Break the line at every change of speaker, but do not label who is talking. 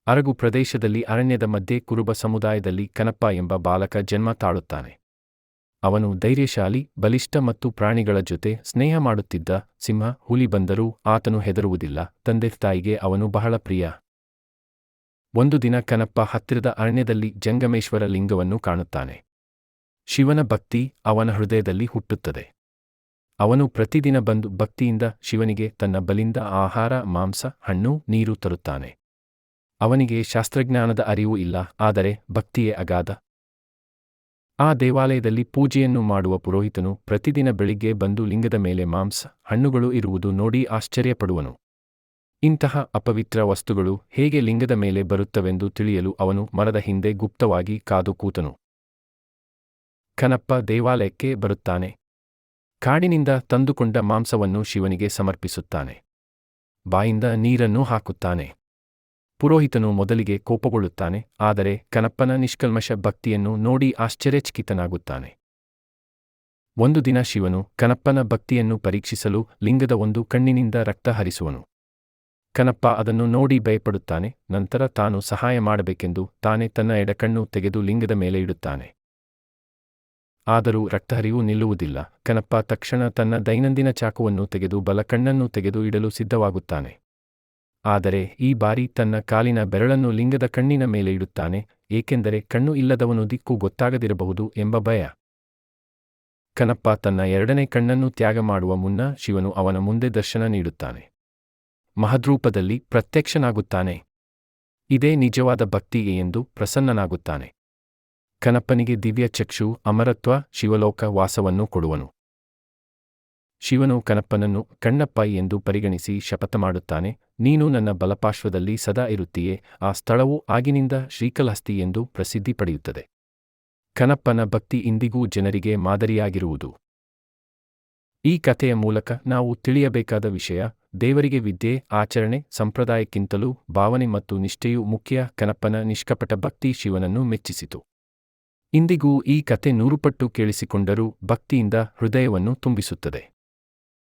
ಅರಗು ಪ್ರದೇಶದಲ್ಲಿ ಅರಣ್ಯದ ಮಧ್ಯೆ ಕುರುಬ ಸಮುದಾಯದಲ್ಲಿ ಕನಪ್ಪ ಎಂಬ ಬಾಲಕ ಜನ್ಮ ತಾಳುತ್ತಾನೆ. ಅವನು ಧೈರ್ಯಶಾಲಿ, ಬಲಿಷ್ಠ ಮತ್ತು ಪ್ರಾಣಿಗಳ ಜೊತೆ ಸ್ನೇಹ ಮಾಡುತ್ತಿದ್ದ. ಸಿಂಹ, ಹುಲಿ ಬಂದರೂ ಆತನು ಹೆದರುವುದಿಲ್ಲ. ತಂದೆ ತಾಯಿಗೆ ಅವನು ಬಹಳ ಪ್ರಿಯ. ಒಂದು ದಿನ ಕನಪ್ಪ ಹತ್ತಿರದ ಅರಣ್ಯದಲ್ಲಿ ಜಂಗಮೇಶ್ವರ ಲಿಂಗವನ್ನು ಕಾಣುತ್ತಾನೆ. ಶಿವನ ಭಕ್ತಿ ಅವನ ಹೃದಯದಲ್ಲಿ ಹುಟ್ಟುತ್ತದೆ. ಅವನು ಪ್ರತಿದಿನ ಬಂದು ಭಕ್ತಿಯಿಂದ ಶಿವನಿಗೆ ತನ್ನ ಬಲಿಂದ ಆಹಾರ, ಮಾಂಸ, ಹಣ್ಣು, ನೀರು ತರುತ್ತಾನೆ. ಅವನಿಗೆ ಶಾಸ್ತ್ರಜ್ಞಾನದ ಅರಿವು ಇಲ್ಲ, ಆದರೆ ಭಕ್ತಿಯೇ ಅಗಾಧ. ಆ ದೇವಾಲಯದಲ್ಲಿ ಪೂಜೆಯನ್ನು ಮಾಡುವ ಪುರೋಹಿತನು ಪ್ರತಿದಿನ ಬೆಳಿಗ್ಗೆ ಬಂದು ಲಿಂಗದ ಮೇಲೆ ಮಾಂಸ, ಹಣ್ಣುಗಳು ಇರುವುದು ನೋಡಿ ಆಶ್ಚರ್ಯಪಡುವನು. ಇಂತಹ ಅಪವಿತ್ರ ವಸ್ತುಗಳು ಹೇಗೆ ಲಿಂಗದ ಮೇಲೆ ಬರುತ್ತವೆಂದು ತಿಳಿಯಲು ಅವನು ಮರದ ಹಿಂದೆ ಗುಪ್ತವಾಗಿ ಕಾದು ಕೂತನು. ಕನಪ್ಪ ದೇವಾಲಯಕ್ಕೆ ಬರುತ್ತಾನೆ. ಕಾಡಿನಿಂದ ತಂದುಕೊಂಡ ಮಾಂಸವನ್ನು ಶಿವನಿಗೆ ಸಮರ್ಪಿಸುತ್ತಾನೆ. ಬಾಯಿಂದ ನೀರನ್ನು ಹಾಕುತ್ತಾನೆ. ಪುರೋಹಿತನು ಮೊದಲಿಗೆ ಕೋಪಗೊಳ್ಳುತ್ತಾನೆ, ಆದರೆ ಕನಪ್ಪನ ನಿಷ್ಕಲ್ಮಶ ಭಕ್ತಿಯನ್ನು ನೋಡಿ ಆಶ್ಚರ್ಯಚಕಿತನಾಗುತ್ತಾನೆ. ಒಂದು ದಿನ ಶಿವನು ಕನಪ್ಪನ ಭಕ್ತಿಯನ್ನು ಪರೀಕ್ಷಿಸಲು ಲಿಂಗದ ಒಂದು ಕಣ್ಣಿನಿಂದ ರಕ್ತ ಹರಿಸುವನು. ಕನಪ್ಪ ಅದನ್ನು ನೋಡಿ ಭಯಪಡುತ್ತಾನೆ. ನಂತರ ತಾನು ಸಹಾಯ ಮಾಡಬೇಕೆಂದು ತಾನೇ ತನ್ನ ಎಡಕಣ್ಣು ತೆಗೆದು ಲಿಂಗದ ಮೇಲೆ ಇಡುತ್ತಾನೆ. ಆದರೂ ರಕ್ತಹರಿವು ನಿಲ್ಲುವುದಿಲ್ಲ. ಕನಪ್ಪ ತಕ್ಷಣ ತನ್ನ ದೈನಂದಿನ ಚಾಕುವನ್ನು ತೆಗೆದು ಬಲಕಣ್ಣನ್ನು ತೆಗೆದು ಇಡಲು ಸಿದ್ಧವಾಗುತ್ತಾನೆ. ಆದರೆ ಈ ಬಾರಿ ತನ್ನ ಕಾಲಿನ ಬೆರಳನ್ನು ಲಿಂಗದ ಕಣ್ಣಿನ ಮೇಲೆ ಇಡುತ್ತಾನೆ, ಏಕೆಂದರೆ ಕಣ್ಣು ಇಲ್ಲದವನು ದಿಕ್ಕು ಗೊತ್ತಾಗದಿರಬಹುದು ಎಂಬ ಭಯ. ಕನಪ್ಪ ತನ್ನ ಎರಡನೇ ಕಣ್ಣನ್ನು ತ್ಯಾಗ ಮಾಡುವ ಮುನ್ನ ಶಿವನು ಅವನ ಮುಂದೆ ದರ್ಶನ ನೀಡುತ್ತಾನೆ. ಮಹದ್ರೂಪದಲ್ಲಿ ಪ್ರತ್ಯಕ್ಷನಾಗುತ್ತಾನೆ. ಇದೇ ನಿಜವಾದ ಭಕ್ತಿ ಎಂದು ಪ್ರಸನ್ನನಾಗುತ್ತಾನೆ. ಕನಪ್ಪನಿಗೆ ದಿವ್ಯ ಚಕ್ಷು, ಅಮರತ್ವ, ಶಿವಲೋಕ ವಾಸವನ್ನು ಕೊಡುವನು. ಶಿವನು ಕನಪ್ಪನನ್ನು ಕಣ್ಣಪ್ಪ ಎಂದು ಪರಿಗಣಿಸಿ ಶಪಥ ಮಾಡುತ್ತಾನೆ, ನೀನು ನನ್ನ ಬಲಪಾರ್ಶ್ವದಲ್ಲಿ ಸದಾ ಇರುತ್ತೀಯೆ. ಆ ಸ್ಥಳವು ಆಗಿನಿಂದ ಶ್ರೀಕಾಳಹಸ್ತಿ ಎಂದು ಪ್ರಸಿದ್ಧಿ ಪಡೆಯುತ್ತದೆ. ಕನಪ್ಪನ ಭಕ್ತಿ ಇಂದಿಗೂ ಜನರಿಗೆ ಮಾದರಿಯಾಗಿರುವುದು. ಈ ಕಥೆಯ ಮೂಲಕ ನಾವು ತಿಳಿಯಬೇಕಾದ ವಿಷಯ, ದೇವರಿಗೆ ವಿದ್ಯೆ, ಆಚರಣೆ, ಸಂಪ್ರದಾಯಕ್ಕಿಂತಲೂ ಭಾವನೆ ಮತ್ತು ನಿಷ್ಠೆಯು ಮುಖ್ಯ. ಕನಪ್ಪನ ನಿಷ್ಕಪಟ ಭಕ್ತಿ ಶಿವನನ್ನು ಮೆಚ್ಚಿಸಿತು. ಇಂದಿಗೂ ಈ ಕಥೆ 100 ಪಟ್ಟು ಕೇಳಿಸಿಕೊಂಡರೂ ಭಕ್ತಿಯಿಂದ ಹೃದಯವನ್ನು ತುಂಬಿಸುತ್ತದೆ.